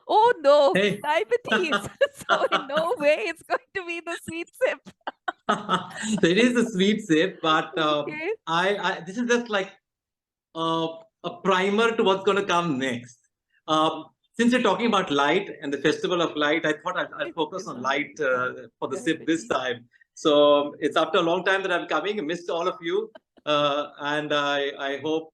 Oh no, Hey. diabetes. So in no way it's going to be the sweet sip. So it is a sweet sip, but Okay. this is just like uh, a primer to what's going to come next. Since you're talking about light and the festival of light, I thought I'd focus on light for the sip this Diabetes. time. So it's after a long time that I'm coming. I missed all of you, and I hope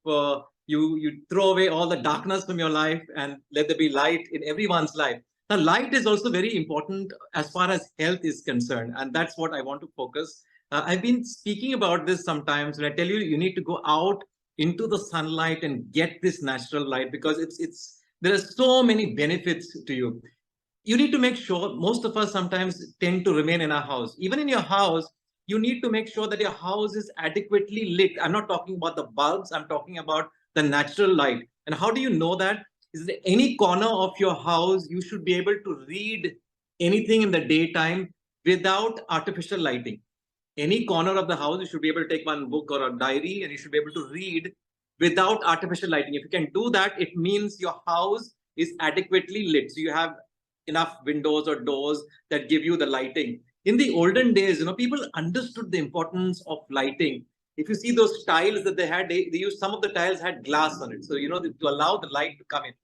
you throw away all the darkness from your life and let there be light in everyone's life. Now, light is also very important as far as health is concerned, and that's what I want to focus. I've been speaking about this sometimes when I tell you you need to go out into the sunlight and get this natural light, because it's there are so many benefits to you. You need to make sure, most of us sometimes tend to remain in our house. Even in your house, you need to make sure that your house is adequately lit. I'm not talking about the bulbs, I'm talking about the natural light. And how do you know that? Is there any corner of your house you should be able to read anything in the daytime without artificial lighting? Any corner of the house, you should be able to take one book or a diary and you should be able to read without artificial lighting. If you can do that, it means your house is adequately lit. So you have enough windows or doors that give you the lighting. In the olden days, people understood the importance of lighting. If you see those tiles that they had, they used, some of the tiles had glass on it. So, to allow the light to come in.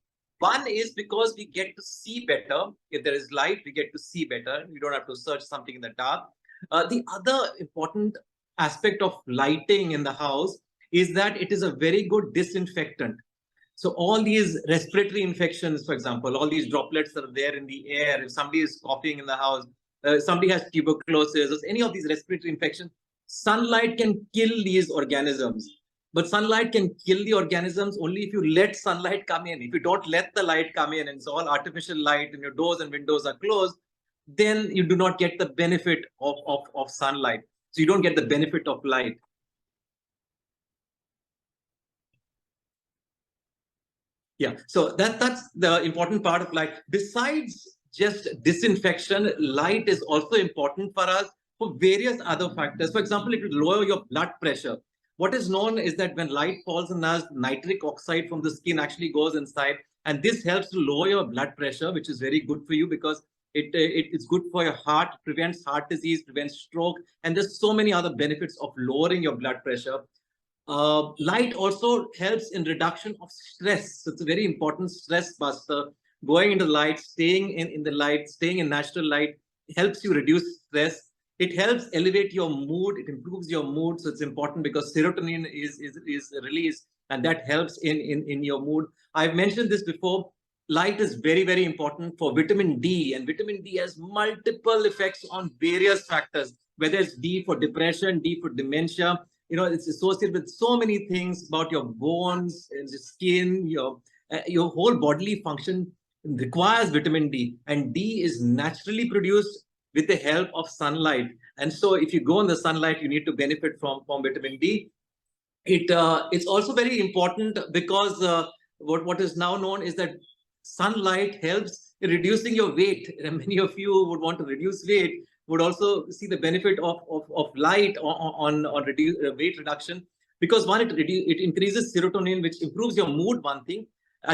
One is because we get to see better. If there is light, we get to see better. We don't have to search something in the dark. The other important aspect of lighting in the house is that it is a very good disinfectant. So all these respiratory infections, for example, all these droplets that are there in the air, if somebody is coughing in the house, somebody has tuberculosis, or any of these respiratory infections, sunlight can kill these organisms. But sunlight can kill the organisms only if you let sunlight come in. If you don't let the light come in and it's all artificial light and your doors and windows are closed, then you do not get the benefit of sunlight. So you don't get the benefit of light. Yeah, so that's the important part of light. Besides just disinfection, light is also important for us for various other factors. For example, it will lower your blood pressure. What is known is that when light falls on us, nitric oxide from the skin actually goes inside, and this helps to lower your blood pressure, which is very good for you because it's good for your heart, prevents heart disease, prevents stroke, and there's so many other benefits of lowering your blood pressure. Light also helps in reduction of stress. So it's a very important stress buster. Going into light, staying in the light, staying in natural light helps you reduce stress. It helps elevate your mood. It improves your mood. So it's important because serotonin is released and that helps in your mood. I've mentioned this before. Light is very, very important for vitamin D, and vitamin D has multiple effects on various factors, whether it's D for depression, D for dementia. It's associated with so many things about your bones and your skin, your whole bodily function requires vitamin D, and D is naturally produced with the help of sunlight. And so if you go in the sunlight, you need to benefit from vitamin D. It's also very important because what is now known is that sunlight helps in reducing your weight. And many of you would want to reduce weight, would also see the benefit of light on weight reduction, because one, it increases serotonin, which improves your mood, one thing.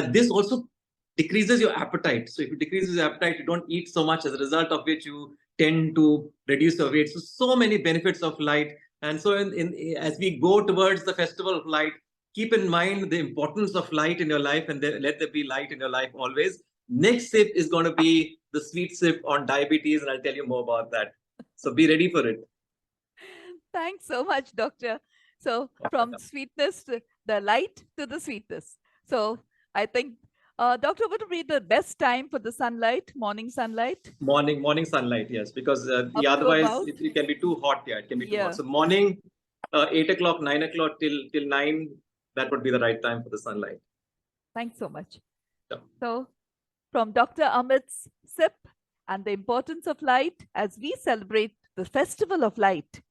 This also decreases your appetite. So if it decreases your appetite, you don't eat so much, as a result of which you tend to reduce your weight. So many benefits of light. And so as we go towards the festival of light, keep in mind the importance of light in your life, and let there be light in your life always. Next sip is going to be the sweet sip on diabetes, and I'll tell you more about that. So be ready for it. Thanks so much, doctor. So from sweetness to the light to the sweetness. So I think, doctor, what would be the best time for the sunlight, morning sunlight? Morning sunlight, yes, because Up to otherwise about, it can be too hot. Yeah, it can be too hot. yeah. So morning, 8 o'clock, 9 o'clock till 9, that would be the right time for the sunlight. Thanks so much. Yeah. So from Dr. Amit's sip and the importance of light as we celebrate the festival of light,